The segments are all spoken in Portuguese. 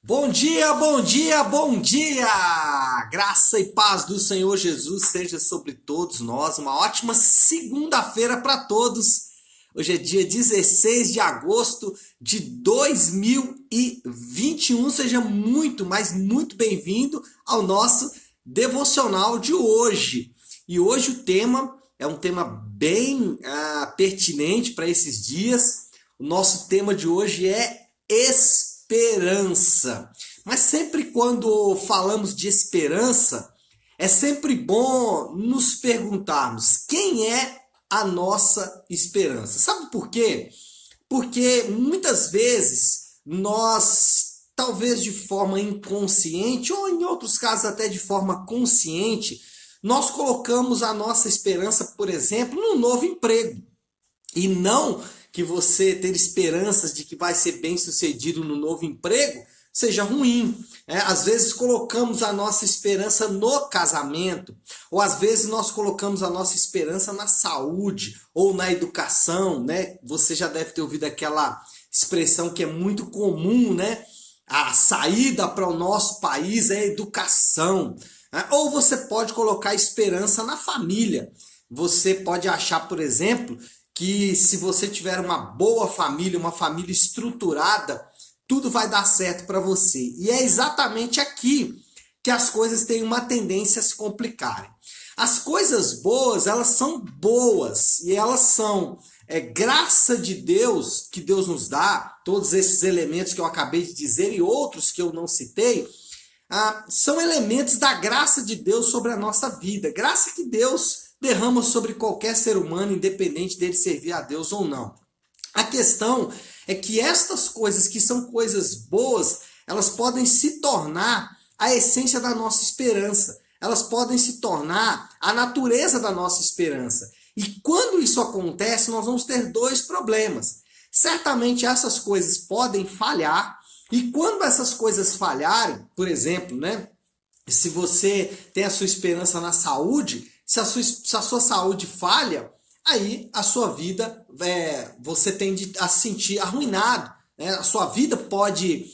Bom dia, bom dia, bom dia! Graça e paz do Senhor Jesus seja sobre todos nós. Uma ótima segunda-feira para todos. Hoje é dia 16 de agosto de 2021. Seja muito, mas muito bem-vindo ao nosso devocional de hoje. E hoje o tema é um tema bem pertinente para esses dias. O nosso tema de hoje é esperança. Mas sempre quando falamos de esperança, é sempre bom nos perguntarmos quem é a nossa esperança. Sabe por quê? Porque muitas vezes nós, talvez de forma inconsciente, ou em outros casos até de forma consciente, nós colocamos a nossa esperança, por exemplo, num novo emprego. E não que você ter esperanças de que vai ser bem sucedido no novo emprego seja ruim. Às vezes colocamos a nossa esperança no casamento, ou às vezes nós colocamos a nossa esperança na saúde ou na educação, né? Você já deve ter ouvido aquela expressão que é muito comum, né? A saída para o nosso país é a educação. Ou você pode colocar esperança na família. Você pode achar, por exemplo, que se você tiver uma boa família, uma família estruturada, tudo vai dar certo para você. E é exatamente aqui que as coisas têm uma tendência a se complicarem. As coisas boas, elas são boas e elas são graça de Deus que Deus nos dá, todos esses elementos que eu acabei de dizer e outros que eu não citei, são elementos da graça de Deus sobre a nossa vida. Graça que Deus derrama sobre qualquer ser humano, independente dele servir a Deus ou não. A questão é que estas coisas que são coisas boas, elas podem se tornar a essência da nossa esperança. Elas podem se tornar a natureza da nossa esperança. E quando isso acontece, nós vamos ter dois problemas. Certamente essas coisas podem falhar, e quando essas coisas falharem, por exemplo, né, se você tem a sua esperança na saúde, se a sua saúde falha, aí a sua vida, você tende a se sentir arruinado. Né? A sua vida pode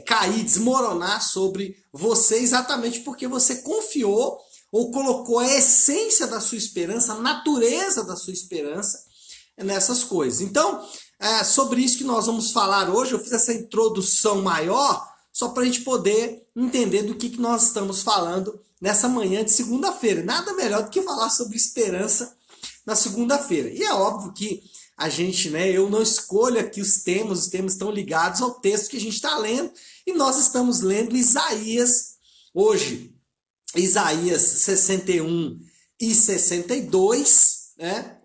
cair, desmoronar sobre você exatamente porque você confiou ou colocou a essência da sua esperança, a natureza da sua esperança nessas coisas. Então, sobre isso que nós vamos falar hoje. Eu fiz essa introdução maior só para a gente poder entender do que nós estamos falando nessa manhã de segunda-feira. Nada melhor do que falar sobre esperança na segunda-feira. E é óbvio que a gente, eu não escolho aqui os temas estão ligados ao texto que a gente está lendo, e nós estamos lendo Isaías hoje. Isaías 61 e 62, né?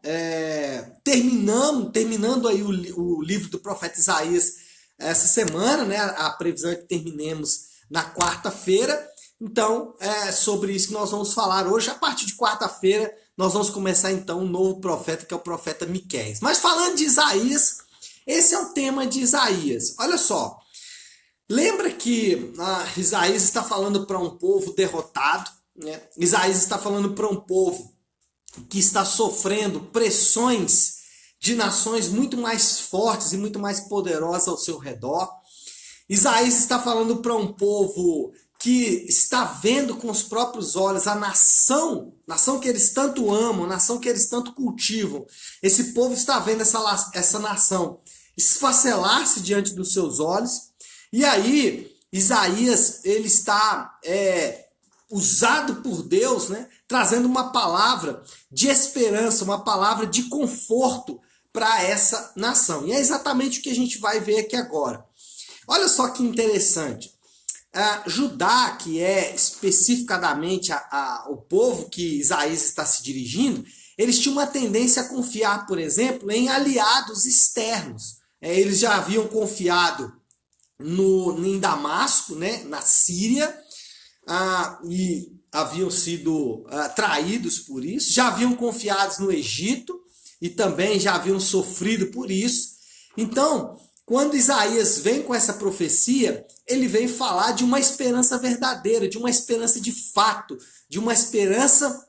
Terminando aí o livro do profeta Isaías essa semana, né? A previsão é que terminemos na quarta-feira. Então, é sobre isso que nós vamos falar hoje. A partir de quarta-feira, nós vamos começar então um novo profeta, que é o profeta Miqueias. Mas falando de Isaías, esse é o tema de Isaías. Olha só, lembra que Isaías está falando para um povo derrotado, né? Isaías está falando para um povo que está sofrendo pressões de nações muito mais fortes e muito mais poderosas ao seu redor. Isaías está falando para um povo que está vendo com os próprios olhos a nação que eles tanto amam, nação que eles tanto cultivam. Esse povo está vendo essa nação esfacelar-se diante dos seus olhos. E aí, Isaías, ele está usado por Deus, né, trazendo uma palavra de esperança, uma palavra de conforto para essa nação. E é exatamente o que a gente vai ver aqui agora. Olha só que interessante. Judá, que é especificadamente o povo que Isaías está se dirigindo, eles tinham uma tendência a confiar, por exemplo, em aliados externos. Eles já haviam confiado em Damasco, né, na Síria, e haviam sido traídos por isso, já haviam confiado no Egito e também já haviam sofrido por isso. Então, quando Isaías vem com essa profecia, ele vem falar de uma esperança verdadeira, de uma esperança de fato, de uma esperança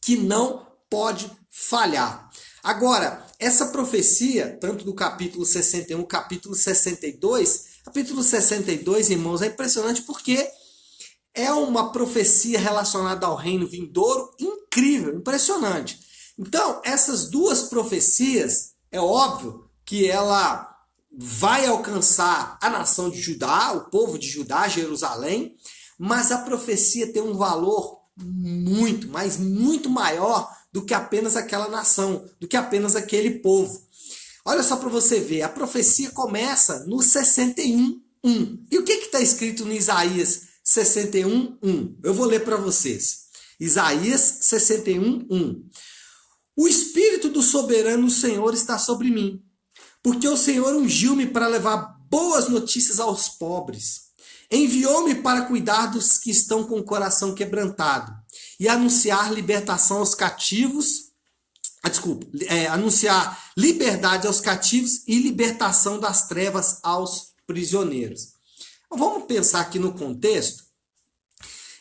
que não pode falhar. Agora, essa profecia, tanto do capítulo 61, capítulo 62, Capítulo 62, irmãos, é impressionante porque é uma profecia relacionada ao reino vindouro incrível, impressionante. Então, essas duas profecias, é óbvio que ela vai alcançar a nação de Judá, o povo de Judá, Jerusalém, mas a profecia tem um valor muito, mas muito maior do que apenas aquela nação, do que apenas aquele povo. Olha só para você ver, a profecia começa no 61:1. E o que está escrito no Isaías 61:1? Eu vou ler para vocês. Isaías 61:1. O Espírito do soberano Senhor está sobre mim, porque o Senhor ungiu-me para levar boas notícias aos pobres. Enviou-me para cuidar dos que estão com o coração quebrantado e anunciar libertação aos cativos, anunciar liberdade aos cativos e libertação das trevas aos prisioneiros. Então, vamos pensar aqui no contexto.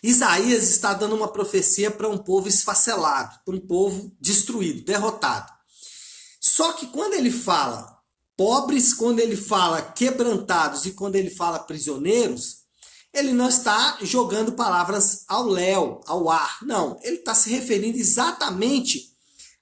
Isaías está dando uma profecia para um povo esfacelado, para um povo destruído, derrotado. Só que quando ele fala pobres, quando ele fala quebrantados e quando ele fala prisioneiros, ele não está jogando palavras ao léu, ao ar. Não, ele está se referindo exatamente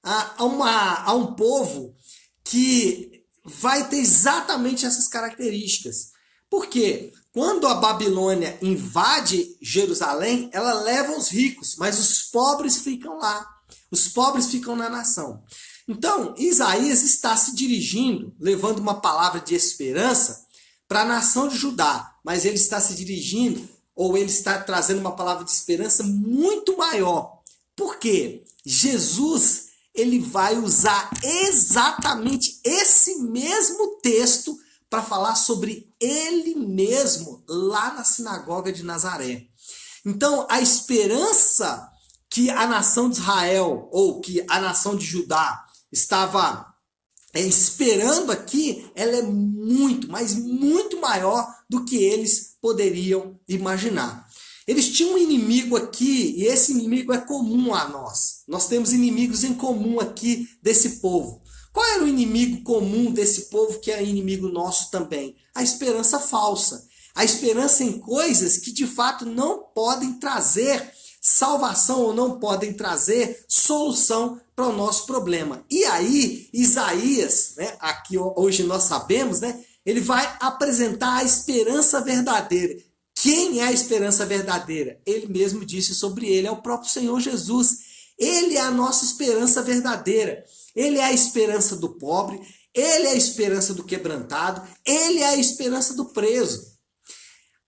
a um povo que vai ter exatamente essas características. Por quê? Quando a Babilônia invade Jerusalém, ela leva os ricos, mas os pobres ficam lá. Os pobres ficam na nação. Então, Isaías está se dirigindo, levando uma palavra de esperança para a nação de Judá, mas ele está se dirigindo, ou ele está trazendo uma palavra de esperança muito maior. Por quê? Jesus, ele vai usar exatamente esse mesmo texto para falar sobre ele mesmo lá na sinagoga de Nazaré. Então, a esperança que a nação de Israel, ou que a nação de Judá estava esperando aqui, ela é muito, mas muito maior do que eles poderiam imaginar. Eles tinham um inimigo aqui, e esse inimigo é comum a nós. Nós temos inimigos em comum aqui desse povo. Qual era o inimigo comum desse povo que é inimigo nosso também? A esperança falsa. A esperança em coisas que de fato não podem trazer salvação ou não podem trazer solução para o nosso problema. E aí, Isaías, né, aqui hoje nós sabemos, né, ele vai apresentar a esperança verdadeira. Quem é a esperança verdadeira? Ele mesmo disse sobre ele, é o próprio Senhor Jesus. Ele é a nossa esperança verdadeira. Ele é a esperança do pobre, ele é a esperança do quebrantado, ele é a esperança do preso.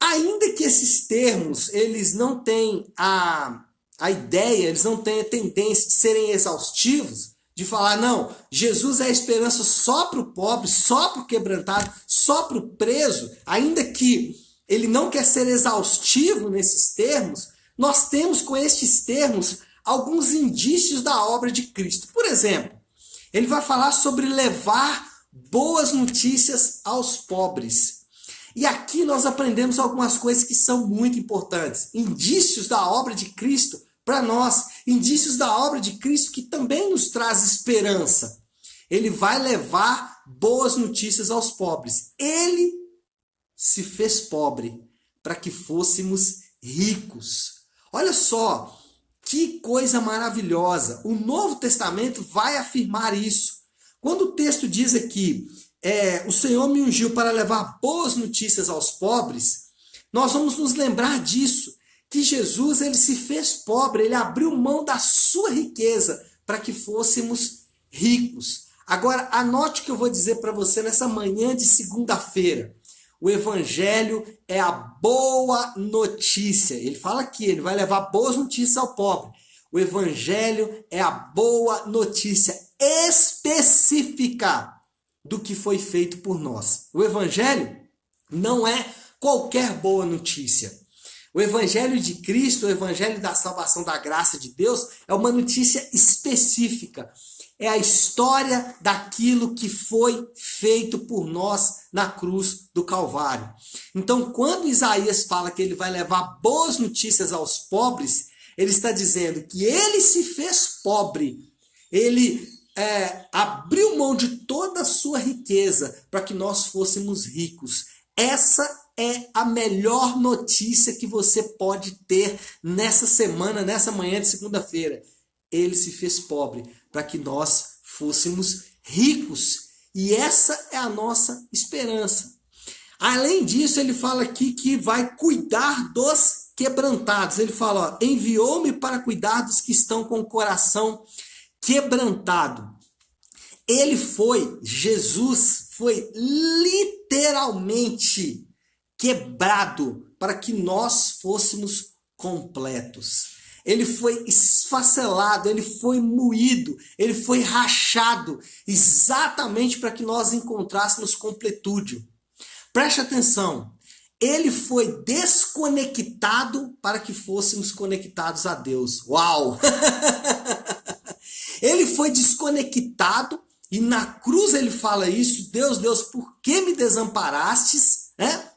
Ainda que esses termos, eles não têm a ideia, eles não têm a tendência de serem exaustivos, de falar, não, Jesus é a esperança só para o pobre, só para o quebrantado, só para o preso, ainda que ele não quer ser exaustivo nesses termos, nós temos com estes termos alguns indícios da obra de Cristo. Por exemplo, ele vai falar sobre levar boas notícias aos pobres. E aqui nós aprendemos algumas coisas que são muito importantes. Indícios da obra de Cristo para nós. Indícios da obra de Cristo que também nos traz esperança. Ele vai levar boas notícias aos pobres. Ele se fez pobre para que fôssemos ricos. Olha só, que coisa maravilhosa. O Novo Testamento vai afirmar isso. Quando o texto diz aqui, o Senhor me ungiu para levar boas notícias aos pobres, nós vamos nos lembrar disso, que Jesus ele se fez pobre, ele abriu mão da sua riqueza para que fôssemos ricos. Agora, anote o que eu vou dizer para você nessa manhã de segunda-feira. O evangelho é a boa notícia. Ele fala aqui, ele vai levar boas notícias ao pobre. O evangelho é a boa notícia específica do que foi feito por nós. O evangelho não é qualquer boa notícia. O evangelho de Cristo, o evangelho da salvação da graça de Deus, é uma notícia específica. É a história daquilo que foi feito por nós na cruz do Calvário. Então, quando Isaías fala que ele vai levar boas notícias aos pobres, ele está dizendo que ele se fez pobre. Ele abriu mão de toda a sua riqueza para que nós fôssemos ricos. Essa é a melhor notícia que você pode ter nessa semana, nessa manhã de segunda-feira. Ele se fez pobre para que nós fôssemos ricos. E essa é a nossa esperança. Além disso, ele fala aqui que vai cuidar dos quebrantados. Ele fala, ó, enviou-me para cuidar dos que estão com o coração quebrantado. Jesus foi literalmente quebrado para que nós fôssemos completos. Ele foi esfacelado, ele foi moído, ele foi rachado, exatamente para que nós encontrássemos completude. Preste atenção, ele foi desconectado para que fôssemos conectados a Deus. Uau! Ele foi desconectado e na cruz ele fala isso, Deus, Deus, por que me desamparastes?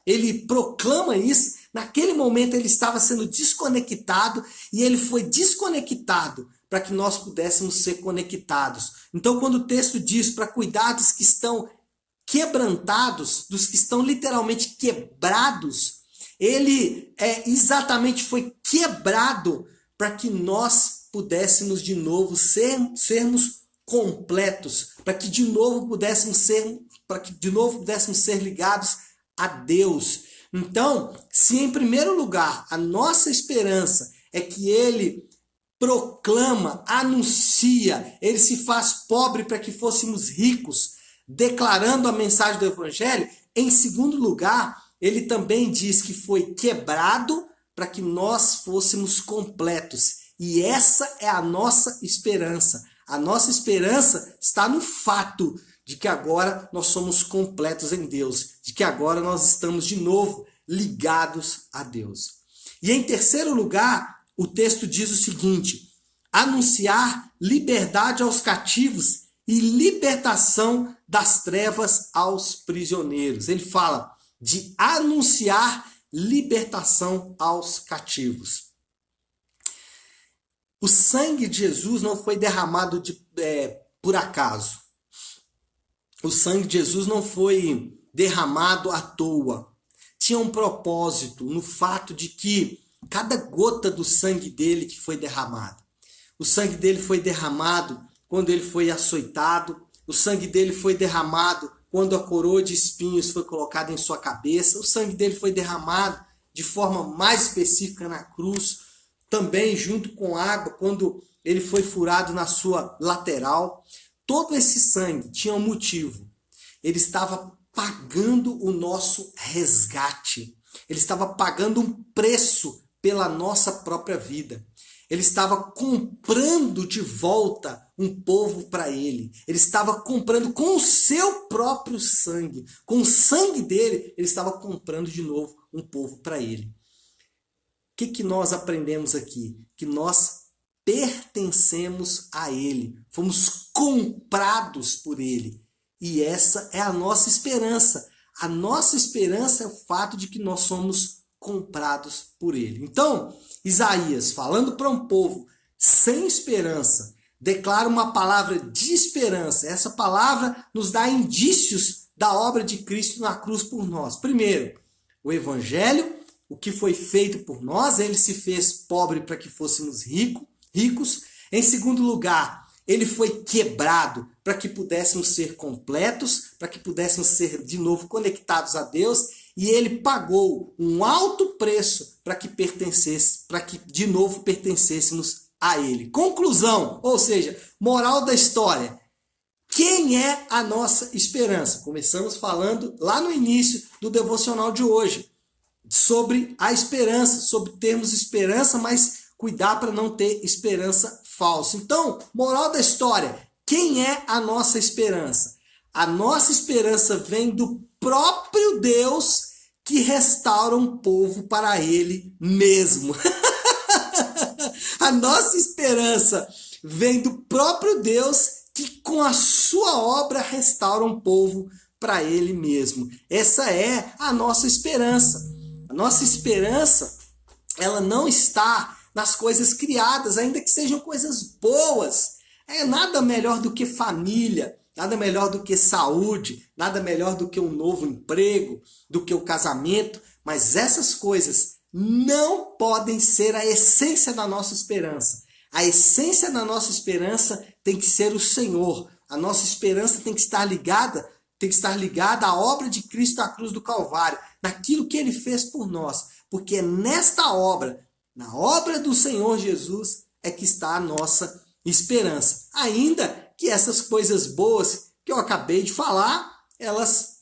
Ele proclama isso. Naquele momento ele estava sendo desconectado e ele foi desconectado para que nós pudéssemos ser conectados. Então, quando o texto diz para cuidar dos que estão quebrantados, dos que estão literalmente quebrados, ele exatamente foi quebrado para que nós pudéssemos de novo sermos completos, para que de novo pudéssemos ser ligados a Deus. Então, se em primeiro lugar a nossa esperança é que ele proclama, anuncia, ele se faz pobre para que fôssemos ricos, declarando a mensagem do evangelho, em segundo lugar, ele também diz que foi quebrado para que nós fôssemos completos. E essa é a nossa esperança. A nossa esperança está no fato de que agora nós somos completos em Deus, de que agora nós estamos de novo ligados a Deus. E em terceiro lugar, o texto diz o seguinte: anunciar liberdade aos cativos e libertação das trevas aos prisioneiros. Ele fala de anunciar libertação aos cativos. O sangue de Jesus não foi derramado por acaso. O sangue de Jesus não foi derramado à toa. Tinha um propósito no fato de que cada gota do sangue dele que foi derramado. O sangue dele foi derramado quando ele foi açoitado. O sangue dele foi derramado quando a coroa de espinhos foi colocada em sua cabeça. O sangue dele foi derramado de forma mais específica na cruz. Também junto com água, quando ele foi furado na sua lateral. Todo esse sangue tinha um motivo. Ele estava pagando o nosso resgate. Ele estava pagando um preço pela nossa própria vida. Ele estava comprando de volta um povo para ele. Ele estava comprando com o seu próprio sangue. Com o sangue dele, ele estava comprando de novo um povo para ele. O que nós aprendemos aqui? Que nós pertencemos a ele. Fomos comprados por ele. E essa é a nossa esperança. A nossa esperança é o fato de que nós somos comprados por ele. Então, Isaías, falando para um povo sem esperança, declara uma palavra de esperança. Essa palavra nos dá indícios da obra de Cristo na cruz por nós. Primeiro, o evangelho, o que foi feito por nós, ele se fez pobre para que fôssemos ricos. Em segundo lugar, ele foi quebrado para que pudéssemos ser completos, para que pudéssemos ser de novo conectados a Deus, e ele pagou um alto preço para que de novo pertencêssemos a ele. Conclusão, ou seja, moral da história. Quem é a nossa esperança? Começamos falando lá no início do devocional de hoje sobre a esperança, sobre termos esperança, mas cuidar para não ter esperança falsa. Então, moral da história, quem é a nossa esperança? A nossa esperança vem do próprio Deus que restaura um povo para ele mesmo. A nossa esperança vem do próprio Deus que com a sua obra restaura um povo para ele mesmo. Essa é a nossa esperança. A nossa esperança, ela não está nas coisas criadas, ainda que sejam coisas boas. É nada melhor do que família, nada melhor do que saúde, nada melhor do que um novo emprego, do que o casamento, mas essas coisas não podem ser a essência da nossa esperança. A essência da nossa esperança tem que ser o Senhor. A nossa esperança tem que estar ligada à obra de Cristo à cruz do Calvário, naquilo que ele fez por nós, porque é nesta obra, na obra do Senhor Jesus, é que está a nossa esperança. Ainda que essas coisas boas que eu acabei de falar, elas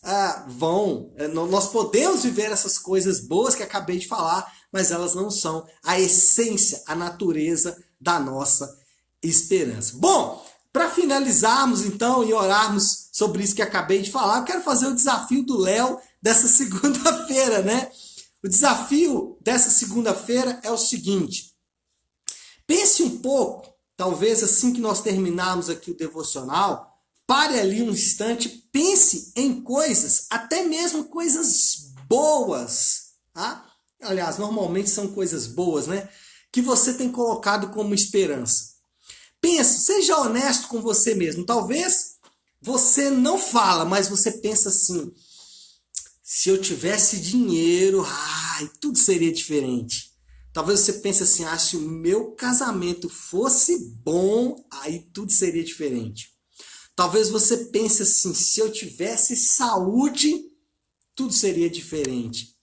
nós podemos viver essas coisas boas que acabei de falar, mas elas não são a essência, a natureza da nossa esperança. Bom, para finalizarmos então e orarmos sobre isso que acabei de falar, eu quero fazer o desafio do Léo dessa segunda-feira, né? O desafio dessa segunda-feira é o seguinte: pense um pouco, talvez assim que nós terminarmos aqui o devocional, pare ali um instante, pense em coisas, até mesmo coisas boas, tá? Aliás, normalmente são coisas boas, né? Que você tem colocado como esperança. Pense, seja honesto com você mesmo. Talvez você não fala, mas você pensa assim: se eu tivesse dinheiro, tudo seria diferente. Talvez você pense assim: se o meu casamento fosse bom, aí tudo seria diferente. Talvez você pense assim: se eu tivesse saúde, tudo seria diferente.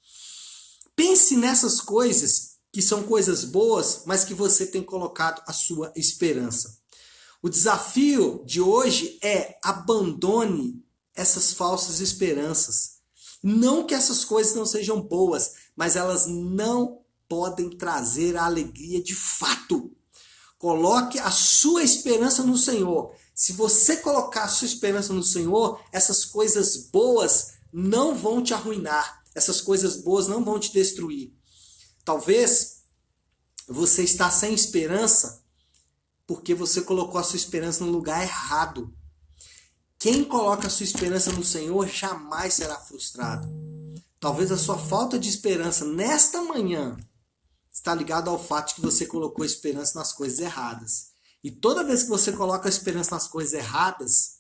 Pense nessas coisas que são coisas boas, mas que você tem colocado a sua esperança. O desafio de hoje é: abandone essas falsas esperanças. Não que essas coisas não sejam boas, mas elas não podem trazer a alegria de fato. Coloque a sua esperança no Senhor. Se você colocar a sua esperança no Senhor, essas coisas boas não vão te arruinar. Essas coisas boas não vão te destruir. Talvez você está sem esperança porque você colocou a sua esperança no lugar errado. Quem coloca a sua esperança no Senhor jamais será frustrado. Talvez a sua falta de esperança nesta manhã está ligada ao fato de que você colocou a esperança nas coisas erradas. E toda vez que você coloca a esperança nas coisas erradas,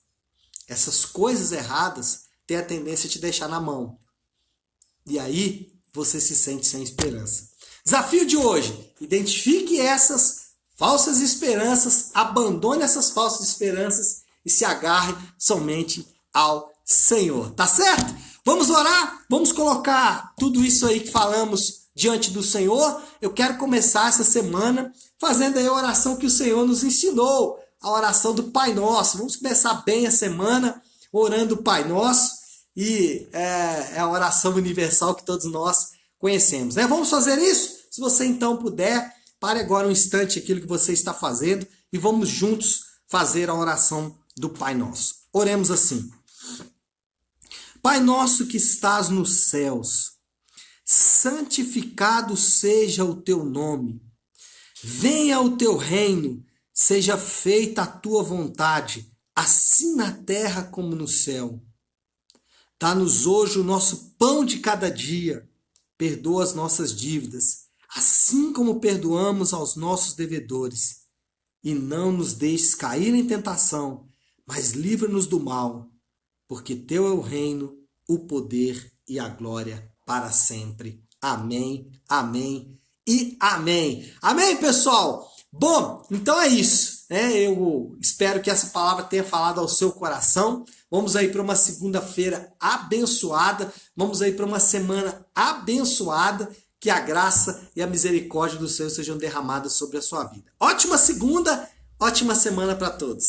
essas coisas erradas têm a tendência a te deixar na mão. E aí você se sente sem esperança. Desafio de hoje: identifique essas falsas esperanças, abandone essas falsas esperanças e se agarre somente ao Senhor. Tá certo? Vamos orar? Vamos colocar tudo isso aí que falamos diante do Senhor. Eu quero começar essa semana fazendo aí a oração que o Senhor nos ensinou, a oração do Pai Nosso. Vamos começar bem a semana orando o Pai Nosso, e é a oração universal que todos nós conhecemos, né? Vamos fazer isso? Se você então puder, pare agora um instante aquilo que você está fazendo e vamos juntos fazer a oração do Pai Nosso. Oremos assim: Pai nosso que estás nos céus, santificado seja o teu nome. Venha o teu reino, seja feita a tua vontade, assim na terra como no céu. Dá-nos hoje o nosso pão de cada dia. Perdoa as nossas dívidas, assim como perdoamos aos nossos devedores. E não nos deixes cair em tentação, mas livra-nos do mal, porque teu é o reino, o poder e a glória para sempre. Amém, amém e amém. Amém, pessoal? Bom, então é isso, né? Eu espero que essa palavra tenha falado ao seu coração. Vamos aí para uma segunda-feira abençoada. Vamos aí para uma semana abençoada. Que a graça e a misericórdia do Senhor sejam derramadas sobre a sua vida. Ótima segunda, ótima semana para todos.